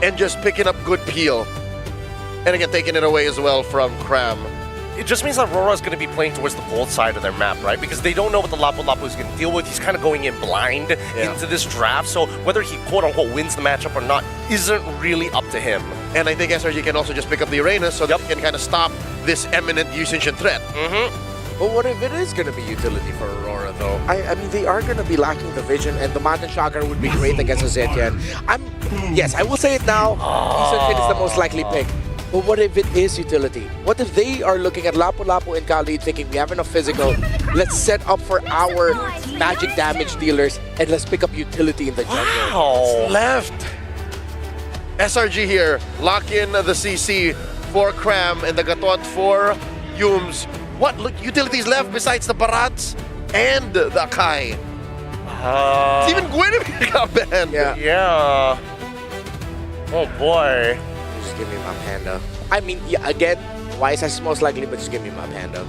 and just picking up good peel. And again, taking it away as well from Cram. It just means that RORA is going to be playing towards the gold side of their map, right? Because they don't know what the Lapu-Lapu is going to deal with. He's kind of going in blind into this draft. So whether he quote-unquote wins the matchup or not isn't really up to him. And I think SRG can also just pick up the Uranus so that he can kind of stop this imminent usage and threat. But what if it is going to be utility for Aurora, though? I mean, they are going to be lacking the vision, and the Mountain Shocker would be great against a Zetian. Yes, I will say it now. Decent Fit is the most likely pick. But what if it is utility? What if they are looking at Lapu-Lapu and Kali thinking we have enough physical, let's set up for our magic damage dealers and let's pick up utility in the jungle. Wow. Left. SRG here, lock in the CC for Cram and the Gatot for Yums. What utilities left besides the Barats and the Akai? Even Guinevere got banned. Yeah. Oh boy. Just give me my Panda. I mean, yeah, again, Wise is most likely, but just give me my Panda.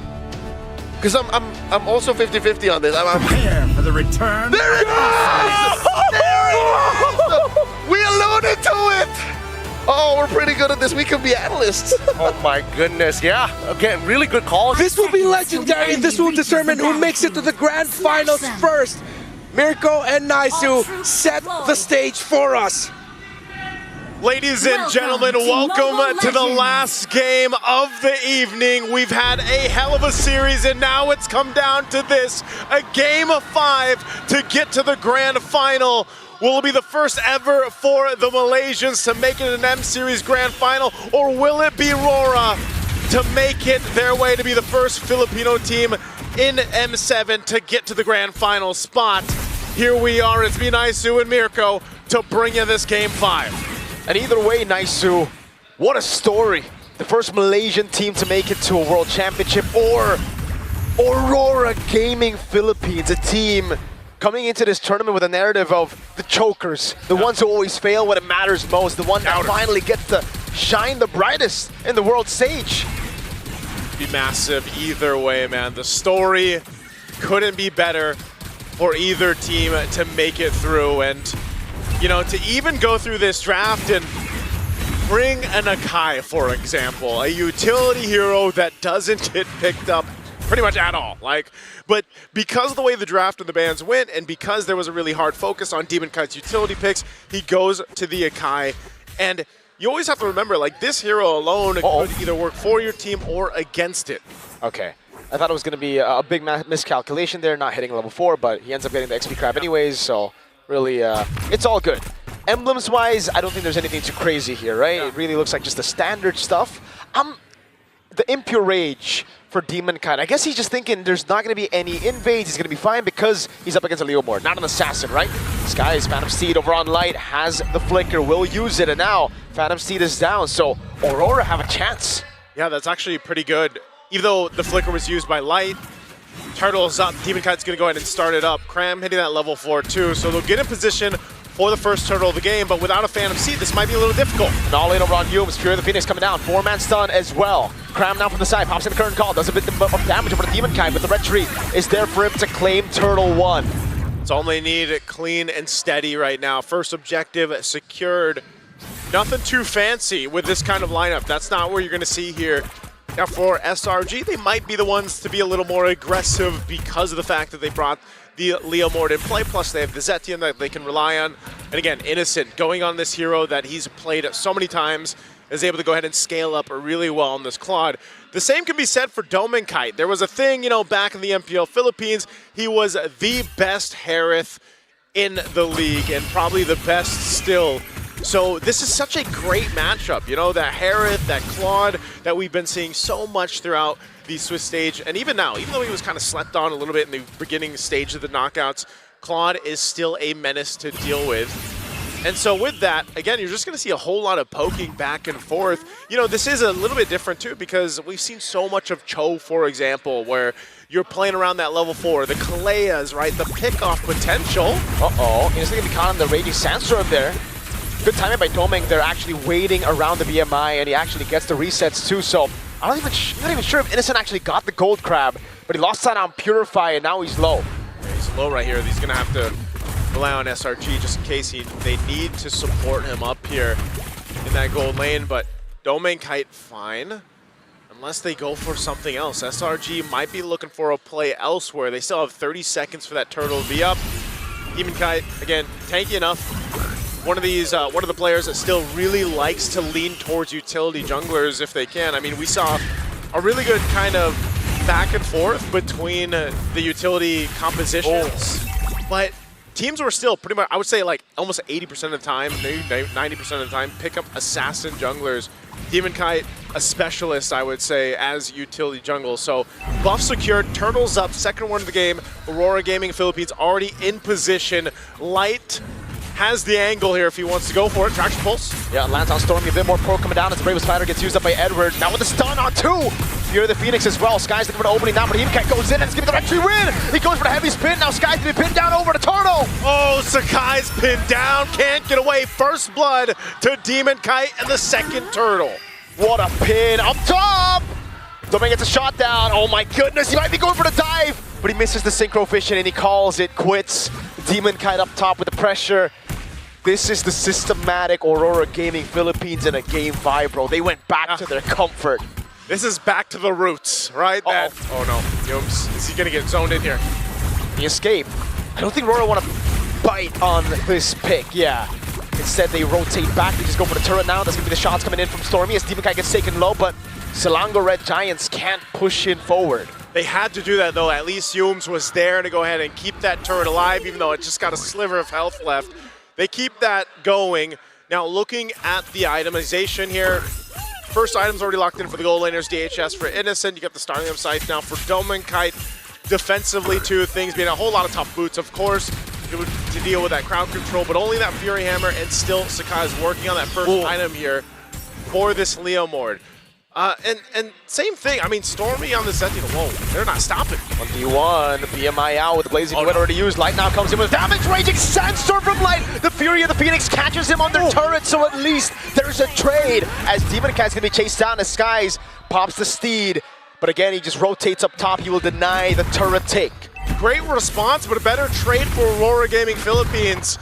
Because I'm also 50-50 on this. Prepare for the return. There it is! There it is! We alluded to it! Oh, we're pretty good at this. We could be analysts. Oh my goodness, yeah. Again, really good call. This will be legendary, and this will determine who makes it to the grand finals first. Mirko and Naisu set the stage for us. Ladies and gentlemen, welcome to the last game of the evening. We've had a hell of a series, and now it's come down to this, a game of 5 to get to the grand final. Will it be the first ever for the Malaysians to make it an M-Series grand final, or will it be RORA to make it their way to be the first Filipino team in M7 to get to the grand final spot? Here we are, it's me, Naisu, and Mirko to bring you this game 5. And either way, Naisu, what a story. The first Malaysian team to make it to a World Championship, or AURORA Gaming Philippines, a team coming into this tournament with a narrative of the chokers, the ones who always fail when it matters most, the one that finally gets to shine the brightest in the world stage. Be massive either way, man. The story couldn't be better for either team to make it through, and you know, to even go through this draft and bring an Akai, for example, a utility hero that doesn't get picked up pretty much at all. But because of the way the draft and the bans went, and because there was a really hard focus on Demon Kite's utility picks, he goes to the Akai. And you always have to remember, like, this hero alone could either work for your team or against it. Okay. I thought it was going to be a big miscalculation there, not hitting level 4, but he ends up getting the XP crab anyways, so really, it's all good. Emblems-wise, I don't think there's anything too crazy here, right? Yeah. It really looks like just the standard stuff. The Impure Rage for Demon Kite. I guess he's just thinking there's not going to be any invades. He's going to be fine because he's up against a Leomord, not an assassin, right? Sky's Phantom Steed over on Light has the flicker, will use it, and now Phantom Steed is down, so AURORA have a chance. Yeah, that's actually pretty good. Even though the flicker was used by Light, Turtle's up, Demon Kite's going to go ahead and start it up. Cram hitting that level 4 too, so they'll get in position for the first turtle of the game, but without a Phantom Seed, this might be a little difficult. And all in over on Yums, Fury of the Phoenix coming down, 4-man stun as well. Cram now from the side, pops in the current call, does a bit of damage over the Demon Kite, but the red tree is there for him to claim Turtle 1. It's all they need, clean and steady right now. First objective secured. Nothing too fancy with this kind of lineup. That's not what you're going to see here. Now for SRG, they might be the ones to be a little more aggressive because of the fact that they brought the Leomord in play, plus they have the Zetian that they can rely on. And again, Innocent going on this hero that he's played so many times, is able to go ahead and scale up really well on this Claude. The same can be said for Demon Kite. There was a thing, you know, back in the MPL Philippines, he was the best Harith in the league and probably the best still. So this is such a great matchup, you know, that Harith, that Claude that we've been seeing so much throughout the Swiss stage. And even now, even though he was kind of slept on a little bit in the beginning stage of the knockouts, Claude is still a menace to deal with. And so with that, again, you're just going to see a whole lot of poking back and forth. You know, this is a little bit different too because we've seen so much of Cho, for example, where you're playing around that level 4, the Kaleas, right, the pick-off potential. Uh-oh, he's going to be caught on the Raging Sandstorm there. Good timing by Doming. They're actually waiting around the BMI, and he actually gets the resets too. So I'm not even sure if Innocent actually got the gold crab, but he lost sign on Purify, and now he's low. Yeah, he's low right here. He's gonna have to rely on SRG just in case they need to support him up here. in that gold lane, but Domain Kite fine. Unless they go for something else. SRG might be looking for a play elsewhere. They still have 30 seconds for that turtle to be up. Demon Kite, again, tanky enough. One of the players that still really likes to lean towards utility junglers if they can. I mean, we saw a really good kind of back and forth between the utility compositions, but teams were still pretty much, I would say like almost 80% of the time, maybe 90% of the time, pick up assassin junglers. Demon Kite, a specialist, I would say, as utility jungle. So buff secured, turtles up, second one of the game. Aurora Gaming Philippines already in position. Light has the angle here if he wants to go for it. Traction pulse. Yeah, lands on Stormy, a bit more pro coming down as the Bravest Fighter gets used up by Edward. Now with the stun on two. Fury of the Phoenix as well. Sky's looking for the opening now, but Demon goes in and it's giving the retry win. He goes for the heavy spin. Now Sky's gonna be pinned down over the turtle. Oh, Sakai's pinned down. Can't get away. First blood to Demon Kite and the second turtle. What a pin up top. Domain gets a shot down. Oh my goodness, he might be going for the dive, but he misses the synchro vision and he calls it quits. Demon Kite up top with the pressure. This is the systematic Aurora Gaming Philippines in a game 5, bro. They went back to their comfort. This is back to the roots, right? Oh no, Yums, is he gonna get zoned in here? The escape. I don't think Rora want to bite on this pick, yeah. Instead, they rotate back. They just go for the turret now. That's gonna be the shots coming in from Stormy as Demon Kite gets taken low, but Selangor Red Giants can't push in forward. They had to do that though. At least Yums was there to go ahead and keep that turret alive, even though it just got a sliver of health left. They keep that going. Now looking at the itemization here, first item's already locked in for the gold laners, DHS for Innocent. You got the starting of sight now for Domain Kite. Defensively too, things being a whole lot of tough boots, of course, to deal with that crowd control, but only that Fury Hammer, and still Sakai is working on that first item here for this Leo Mord. And same thing, I mean, Stormy on the Sentinel, whoa, they're not stopping. 1v1, BMI out with the Blazing Wind already used. Light now comes in with damage, raging Sandstorm from Light. The Fury of the Phoenix catches him on their turret, so at least there's a trade as Demon Kite's gonna be chased down as Skies pops the steed. But again, he just rotates up top. He will deny the turret take. Great response, but a better trade for Aurora Gaming Philippines.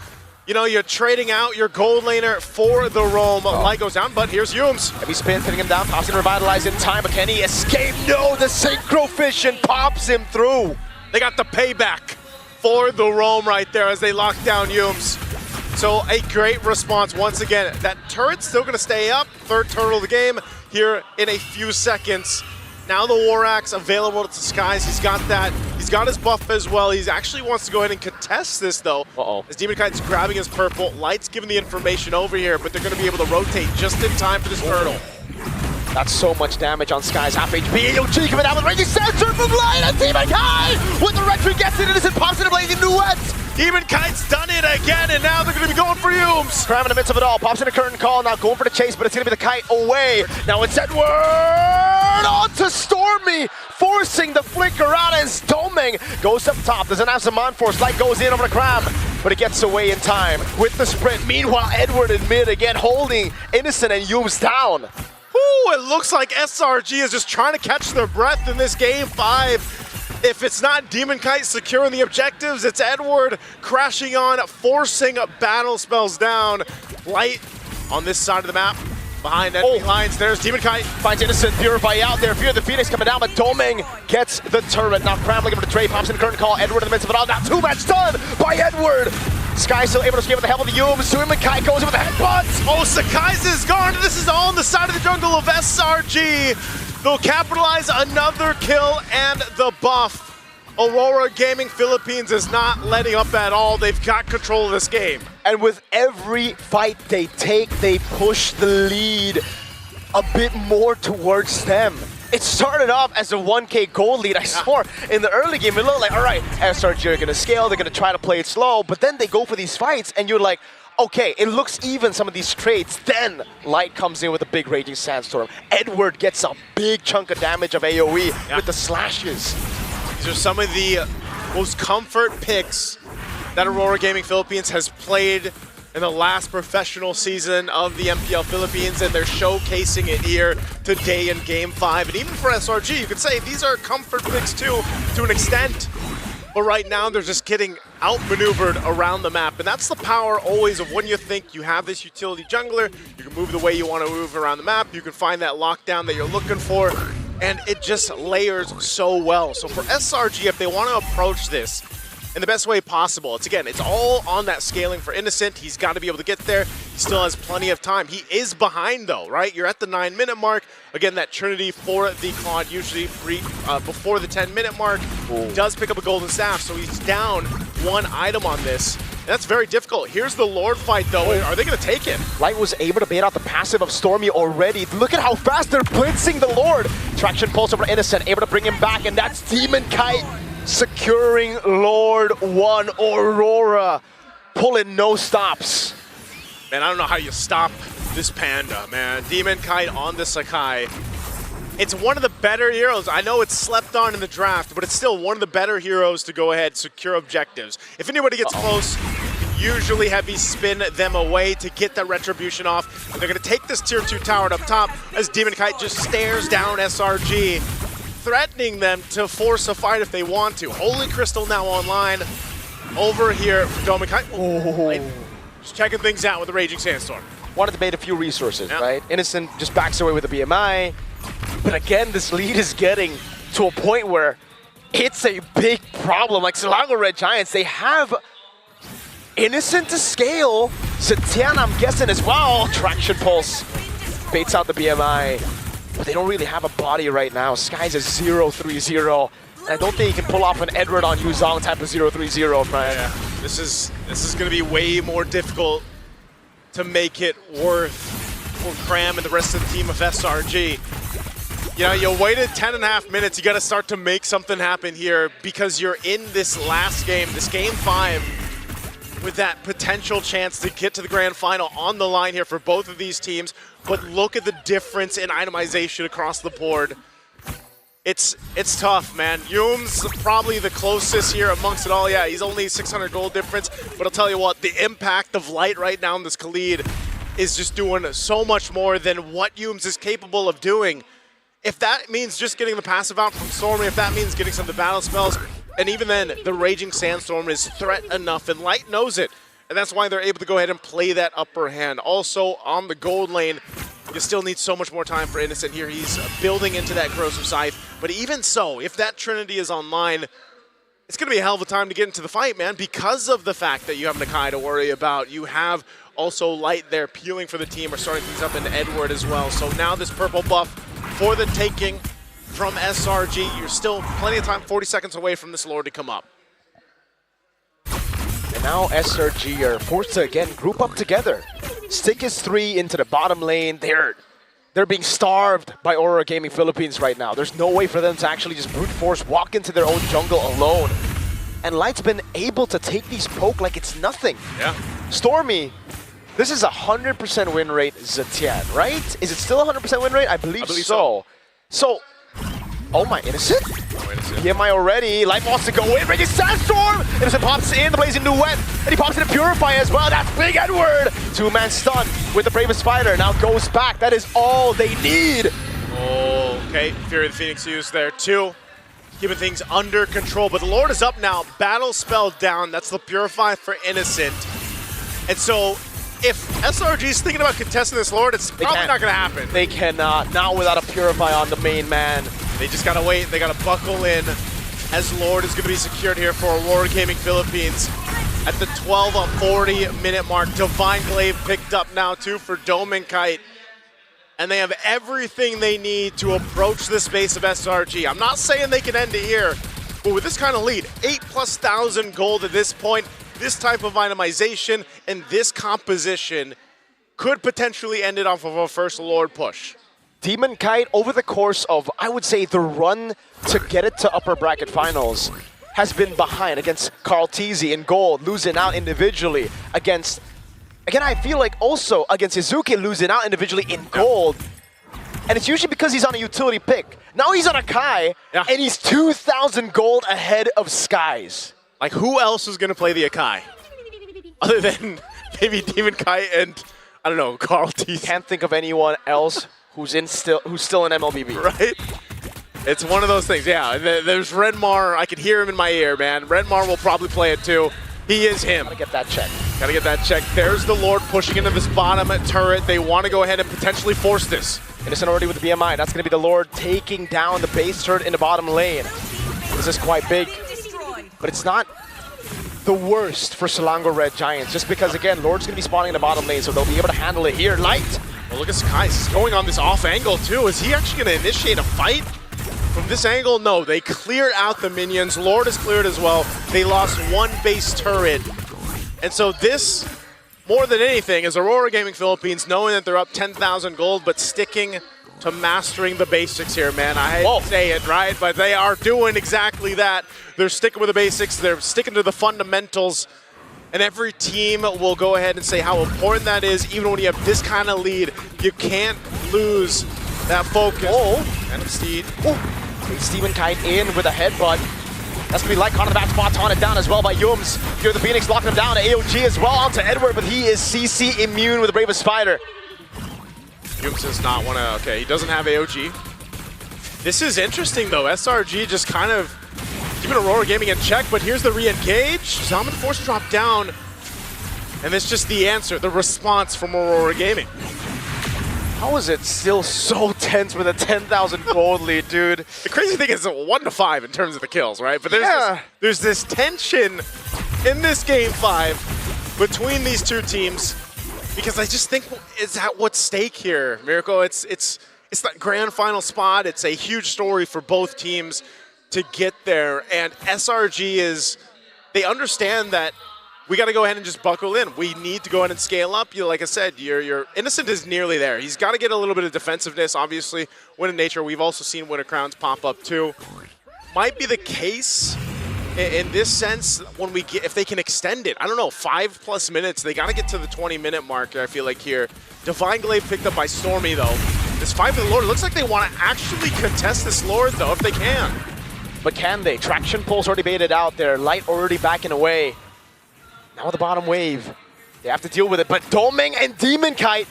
You know, you're trading out your gold laner for the roam. Light goes down, but here's Yums. Heavy spin, pinning him down, pops in Revitalize in time, but can he escape? No, the Synchro Fission pops him through. They got the payback for the roam right there as they lock down Yums. So a great response once again. That turret's still gonna stay up. Third turtle of the game here in a few seconds. Now the War Axe available to Skies. He's got that. He's got his buff as well. He actually wants to go ahead and contest this though. As Demon Kite's grabbing his purple. Light's giving the information over here, but they're going to be able to rotate just in time for this turtle. That's so much damage on Skies. Half HP. AOG coming down with Raging Sandstorm from Light. And Demon Kite with the retry gets it. Innocent pops in a Blazing Duets. Demon Kite's done it again, and now they're going to be going for Yums. Cram in the midst of it all. Pops in a curtain call. Now going for the chase, but it's going to be the Kite away. Now it's Edward on to Stormy, forcing the flicker out as Domain goes up top. Doesn't have some on force. Light goes in over the Cram, but it gets away in time with the sprint. Meanwhile, Edward in mid again, holding Innocent and Yums down. Ooh, it looks like SRG is just trying to catch their breath in this game 5. If it's not Demon Kite securing the objectives, it's Edward crashing on, forcing battle spells down. Light on this side of the map, behind enemy lines. There's Demon Kite. Finds Innocent, Purify out there. Fear of the Phoenix coming down, but Domain gets the turret. Now Cram looking for the trade, pops in the curtain call. Edward in the midst of it all. Now 2-match done by Edward. Sky still able to escape with the help of the Yums. Demon Kite goes in with the headbutts. Oh, Sakai's is gone. This is all on the side of the jungle of SRG. They'll capitalize another kill and the buff. Aurora Gaming Philippines is not letting up at all. They've got control of this game. And with every fight they take, they push the lead a bit more towards them. It started off as a 1K gold lead. I swore in the early game, it looked like, all right, SRG are gonna scale, they're gonna try to play it slow, but then they go for these fights and you're like, okay, it looks even, some of these trades. Then Light comes in with a big Raging Sandstorm. Edward gets a big chunk of damage of AoE with the slashes. These are some of the most comfort picks that Aurora Gaming Philippines has played in the last professional season of the MPL Philippines, and they're showcasing it here today in Game 5. And even for SRG, you could say these are comfort picks too, to an extent. But But right now, they're just getting outmaneuvered around the map. And that's the power always of when you think you have this utility jungler, you can move the way you want to move around the map, you can find that lockdown that you're looking for, and it just layers so well. So for SRG, if they want to approach this in the best way possible, it's all on that scaling for Innocent. He's got to be able to get there. He still has plenty of time. He is behind though, right? You're at the 9-minute mark. Again, that Trinity for the Claude usually before the 10-minute mark. He does pick up a golden staff, so he's down 1 item on this. That's very difficult. Here's the Lord fight though. Are they going to take it? Light was able to bait out the passive of Stormy already. Look at how fast they're blitzing the Lord. Traction pulse over Innocent, able to bring him back, and that's Demon Kite securing Lord 1 Aurora. Pulling no stops. Man, I don't know how you stop this Panda, man. Demon Kite on the Sakai. It's one of the better heroes. I know it's slept on in the draft, but it's still one of the better heroes to go ahead, secure objectives. If anybody gets close, usually heavy spin them away to get that retribution off. And they're going to take this tier 2 tower up top as Demon Kite just stares down SRG, threatening them to force a fight if they want to. Holy Crystal now online. Over here for Demon Kite. Just checking things out with the Raging Sandstorm. Wanted to bait a few resources, right? Innocent just backs away with the BMI. But again, this lead is getting to a point where it's a big problem. Like Selangor Red Giants, they have Innocent to scale. Zetian, I'm guessing as well. Traction Pulse baits out the BMI. But they don't really have a body right now. Sky's a 0-3-0. I don't think he can pull off an Edward on Yuzong type of 0-3-0, Brian. Yeah, this is going to be way more difficult to make it worth for Cram and the rest of the team of SRG. You know, you waited 10.5 minutes. You got to start to make something happen here because you're in this last game, this game 5, with that potential chance to get to the grand final on the line here for both of these teams. But look at the difference in itemization across the board. It's tough, man. Yum's probably the closest here amongst it all. Yeah, he's only 600 gold difference, but I'll tell you what, the impact of Light right now in this Khalid is just doing so much more than what Yums is capable of doing. If that means just getting the passive out from Stormy, if that means getting some of the battle spells, and even then, the Raging Sandstorm is threat enough, and Light knows it. And that's why they're able to go ahead and play that upper hand. Also, on the gold lane, you still need so much more time for Innocent here. He's building into that Corrosive Scythe. But even so, if that Trinity is online, it's going to be a hell of a time to get into the fight, man, because of the fact that you have Nakai to worry about. You have also Light there peeling for the team, or starting things up into Edward as well. So now this purple buff for the taking from SRG. You're still plenty of time, 40 seconds away from this Lord to come up. And now SRG are forced to, again, group up together. Stick is 3 into the bottom lane. They're being starved by Aurora Gaming Philippines right now. There's no way for them to actually just brute force walk into their own jungle alone. And Light's been able to take these poke like it's nothing. Yeah. Stormy, this is a 100% win rate Zetian, right? Is it still a 100% win rate? I believe so. So, oh my, Innocent? PMI already. Light wants to go in. Raging Sandstorm! Innocent pops in the Blazing Duet. And he pops in a Purify as well. That's Big Edward! 2-man stun with the Bravest Fighter. Now goes back. That is all they need. Oh, okay. Fury of the Phoenix used there too. Keeping things under control. But the Lord is up now. Battle spell down. That's the Purify for Innocent. And so, if SRG is thinking about contesting this Lord, it's probably not going to happen. They cannot. Not without a Purify on the main man. They just got to wait. They got to buckle in as Lord is going to be secured here for Aurora Gaming Philippines. At the 12:40-minute mark, Divine Glaive picked up now too for Dome and Kite. And they have everything they need to approach the space of SRG. I'm not saying they can end it here, but with this kind of lead, 8,000+ gold at this point, this type of itemization and this composition could potentially end it off of a first Lord push. Demon Kite, over the course of, I would say, the run to get it to upper bracket finals, has been behind against Carl Teasy in gold, losing out individually against, again, I feel like also against Izuki, losing out individually in gold. And it's usually because he's on a utility pick. Now he's on a Kai, and he's 2,000 gold ahead of Skies. Like, who else is going to play the Akai? Other than maybe Demon Kite and, I don't know, Carl Teasy. Can't think of anyone else who's still in MLBB. Right? It's one of those things, yeah. There's Redmar. I can hear him in my ear, man. Redmar will probably play it too. He is him. Gotta get that check. Gotta get that check. There's the Lord pushing into this bottom turret. They want to go ahead and potentially force this. Innocent already with the BMI. That's going to be the Lord taking down the base turret in the bottom lane. This is quite big, but it's not the worst for Selangor Red Giants, just because, again, Lord's going to be spawning in the bottom lane, so they'll be able to handle it here. Light! Well, look at Sky. He's going on this off angle, too. Is he actually going to initiate a fight? From this angle, no. They cleared out the minions. Lord is cleared as well. They lost one base turret. And so this, more than anything, is Aurora Gaming Philippines knowing that they're up 10,000 gold, but sticking to mastering the basics here, man. I hate to say it, right? But they are doing exactly that. They're sticking with the basics. They're sticking to the fundamentals. And every team will go ahead and say how important that is. Even when you have this kind of lead, you can't lose that focus. And Steed. Steven Kite in with a headbutt. That's going to be Lycon on the back spot, taunted down as well by Yums. Here the Phoenix locking him down. AOG as well onto Edward, but he is CC immune with the Bravest Spider. Yums does not want to, okay, he doesn't have AOG. This is interesting though. SRG just kind of keeping Aurora Gaming in check, but here's the re-engage. Zalman force drop down. And it's just the answer, the response from Aurora Gaming. How is it still so tense with a 10,000 gold lead, dude? The crazy thing is 1-5 in terms of the kills, right? But there's this tension in this game 5 between these two teams because I just think it's at what's stake here, Miracle. It's that grand final spot. It's a huge story for both teams to get there, and SRG they understand that we got to go ahead and just buckle in. We need to go ahead and scale up. Like I said, your Innocent is nearly there. He's got to get a little bit of defensive-ness, obviously. Win in nature, we've also seen Winter Crowns pop up too. Might be the case in this sense when if they can extend it. I don't know, 5+ minutes. They got to get to the 20-minute mark, I feel like, here. Divine Glaive picked up by Stormy, though. This fight for the Lord, it looks like they want to actually contest this Lord, though, if they can. But can they? Traction Pulse already baited out there. Light already backing away. Now the bottom wave, they have to deal with it, but Domeng and Demon Kite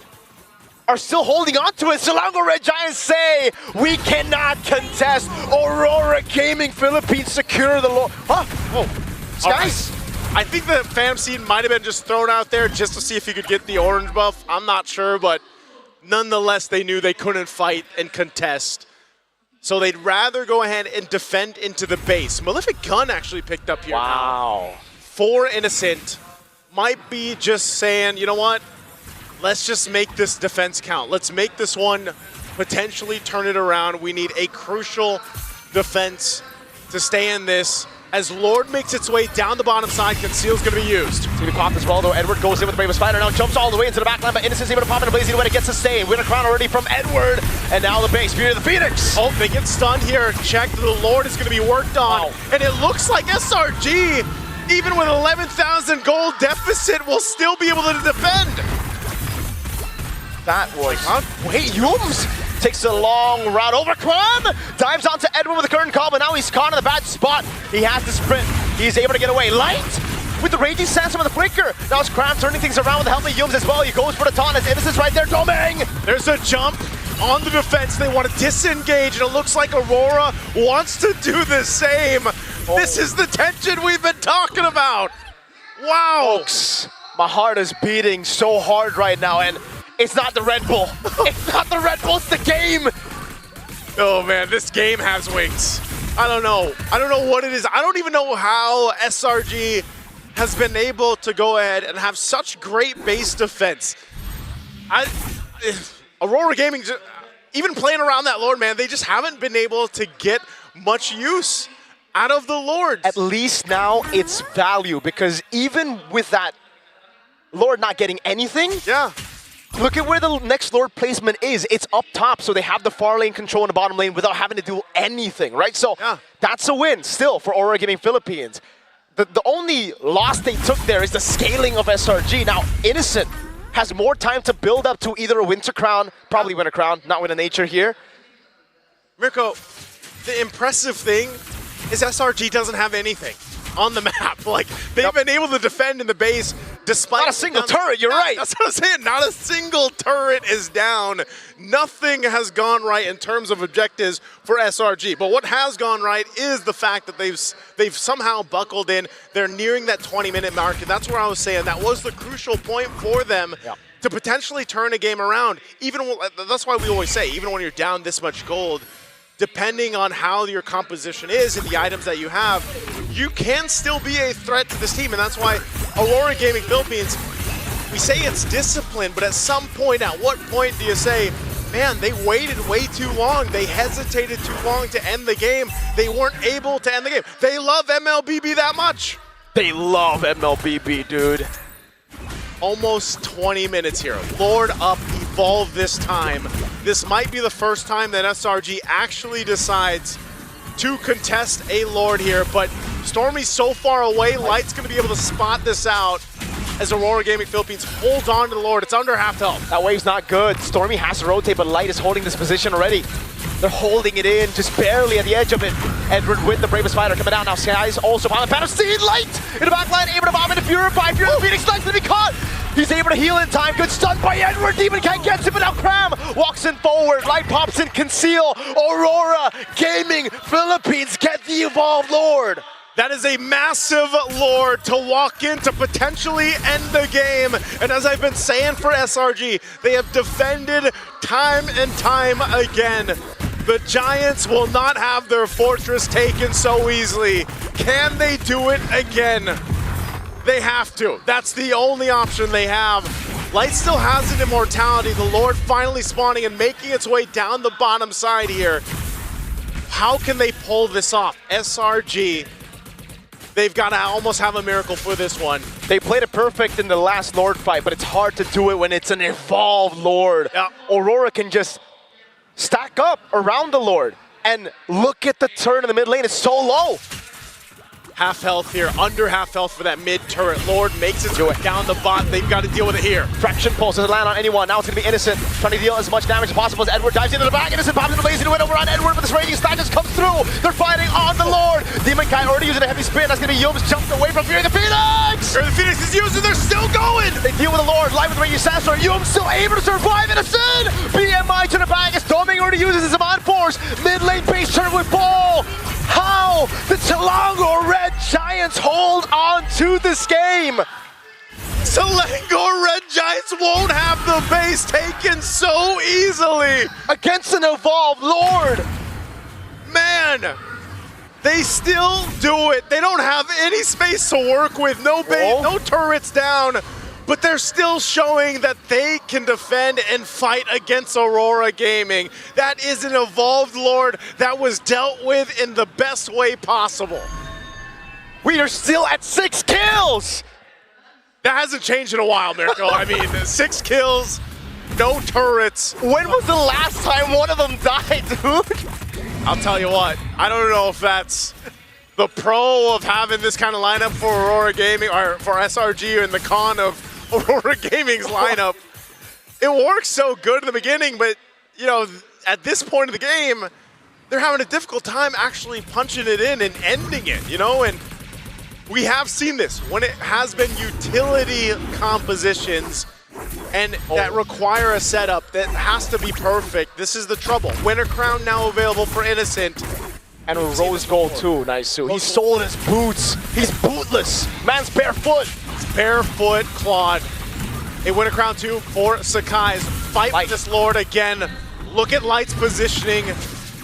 are still holding on to it. Selangor Red Giants say, we cannot contest. Aurora Gaming Philippines secure the Lord. Skies. I think the Phantom Seed might have been just thrown out there just to see if he could get the orange buff. I'm not sure, but nonetheless, they knew they couldn't fight and contest. So they'd rather go ahead and defend into the base. Malefic Gun actually picked up here. Wow. 4 Innocent might be just saying, you know what? Let's just make this defense count. Let's make this one potentially turn it around. We need a crucial defense to stay in this. As Lord makes its way down the bottom side, Conceal's going to be used. It's going to be popped as well, though. Edward goes in with the Bravest Spider, now jumps all the way into the backline, but Innocent's able to pop in a blazing when it gets sustained. Winter Crown already from Edward, and now the base. Beauty of the Phoenix. Oh, they get stunned here. Check, the Lord is going to be worked on. Wow. And it looks like SRG, even with 11,000 gold deficit, will still be able to defend. That was... Wait, Yums takes a long route over. Cram dives onto Edwin with a current call, but now he's caught in the bad spot. He has the sprint. He's able to get away. Light with the Raging Sandstorm and the Flicker. Now it's Cram turning things around with the help of Yums as well. He goes for the taunt as Innocent's right there. Domeng! There's a jump on the defense. They want to disengage, and it looks like Aurora wants to do the same. This is the tension we've been talking about. Wow. Folks, my heart is beating so hard right now, and it's not the Red Bull. It's not the Red Bull, it's the game. Oh man, this game has wings. I don't know what it is. I don't even know how SRG has been able to go ahead and have such great base defense. Aurora Gaming, even playing around that Lord, man, they just haven't been able to get much use out of the Lords. At least now it's value, because even with that Lord not getting anything, yeah. Look at where the next Lord placement is. It's up top, so they have the far lane control in the bottom lane without having to do anything, right? So that's a win still for Aurora Gaming Philippines. The only loss they took there is the scaling of SRG. Now, Innocent has more time to build up to either a Winter Crown, probably Winter Crown, not Win a Nature here. Mirko, the impressive thing is SRG doesn't have anything on the map. Like, they've been able to defend in the base Despite Not a single turret, you're right. That's what I'm saying. Not a single turret is down. Nothing has gone right in terms of objectives for SRG. But what has gone right is the fact that they've somehow buckled in. They're nearing that 20-minute mark, and that's where I was saying that was the crucial point for them to potentially turn a game around. That's why we always say, even when you're down this much gold, depending on how your composition is and the items that you have, you can still be a threat to this team. And that's why Aurora Gaming Philippines, we say it's discipline, but at some point, at what point do you say, man, they waited way too long. They hesitated too long to end the game. They weren't able to end the game. They love mlbb that much. They love mlbb, dude. Almost 20 minutes here. Lord up, evolve this time. This might be the first time that SRG actually decides to contest a Lord here, but Stormy's so far away, Light's gonna be able to spot this out as Aurora Gaming Philippines holds on to the Lord. It's under half health. That wave's not good. Stormy has to rotate, but Light is holding this position already. They're holding it in, just barely at the edge of it. Edward with the Bravest Fighter coming down now. Skies also behind the panel. Seeing Light in the back line, able to bomb into Purify. Purify Phoenix Light's gonna be caught. He's able to heal in time. Good stun by Edward. Demon Kite gets him, but now Cram walks in forward. Light pops in, conceal. Aurora Gaming Philippines get the Evolved Lord. That is a massive Lord to walk in to potentially end the game. And as I've been saying for SRG, they have defended time and time again. The Giants will not have their fortress taken so easily. Can they do it again? They have to. That's the only option they have. Light still has an immortality. The Lord finally spawning and making its way down the bottom side here. How can they pull this off? SRG, they've got to almost have a miracle for this one. They played it perfect in the last Lord fight, but it's hard to do it when it's an evolved Lord. Yeah. Aurora can just stack up around the Lord. And look at the turn in the mid lane, it's so low. Half health here, under half health for that mid turret. Lord makes its way down the bot. They've got to deal with it here. Fraction pulse doesn't land on anyone. Now it's going to be Innocent, trying to deal as much damage as possible as Edward dives into the back. Innocent pops in the blaze to win over on Edward, but this raging stack just comes through. They're fighting on the Lord. Demon Kite already using a heavy spin. That's going to be Yums jumped away from Fury the Phoenix. Fury the Phoenix is using, they're still going. They deal with the Lord, live with the raging Sandstorm. Yums still able to survive Innocent. BMI to the back as Doming already uses his Amon Force. Mid lane base turn with ball. How the Selangor Red Giants hold on to this game. Selangor Red Giants won't have the base taken so easily. Against an evolved Lord. Man, they still do it. They don't have any space to work with. No base, no turrets down. But they're still showing that they can defend and fight against Aurora Gaming. That is an evolved Lord that was dealt with in the best way possible. We are still at 6 kills. That hasn't changed in a while, Miracle. I mean, 6 kills, no turrets. When was the last time one of them died, dude? I'll tell you what, I don't know if that's the pro of having this kind of lineup for Aurora Gaming, or for SRG, and the con of Aurora Gaming's lineup. It works so good in the beginning, but you know, at this point of the game, they're having a difficult time actually punching it in and ending it, you know? And we have seen this when it has been utility compositions and that require a setup that has to be perfect. This is the trouble. Winter Crown now available for Innocent. And a rose gold too, nice too. He's sold his boots. He's bootless. Man's barefoot. Barefoot Claude. A Winter Crown 2 for Sakai's. Fight with this Lord again. Look at Light's positioning.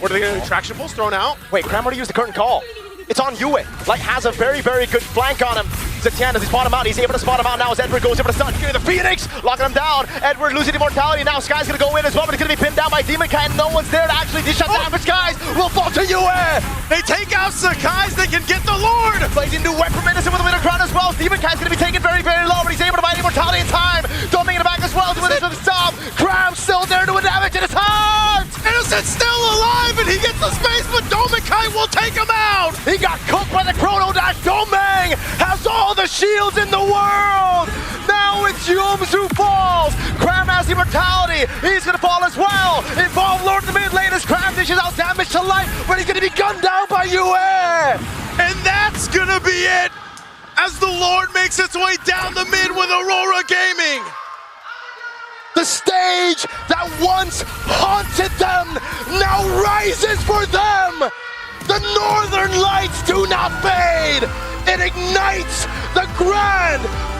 What are they going to do? Traction pulls thrown out? Wait, Cram already used the curtain call. It's on Yue. Light has a very, very good flank on him. Zetian, does he spot him out? He's able to spot him out now as Edward goes over to stun. The Phoenix locking him down. Edward losing immortality. Now Sky's going to go in as well, but he's going to be pinned down by Demon Kite. No one's there to actually dish out down for Skies. Will fall to Yue. They take out Sakai's. They can get the Lord. Plays into weapon from Innocent with a Winter Crown as well. Demon Kite's going to be taken very, very low, but he's able to buy immortality in time. Doming in the back as well. Doing this with the stop. Cram still there doing damage in his heart. Innocent's still alive, and he gets the space, but Kite will take him out. He got cooked by the Chrono Dash. Domang has all the shields in the world. Now it's Yums who falls. Cram has immortality. He's going to fall as well. Evolved Lord in the mid lane as Cram dishes out damage to Light, but he's going to be gunned down by Yue. And that's going to be it. as the Lord makes its way down the mid with Aurora Gaming. The stage that once haunted them now rises for them. The northern lights do not fade. It ignites the grand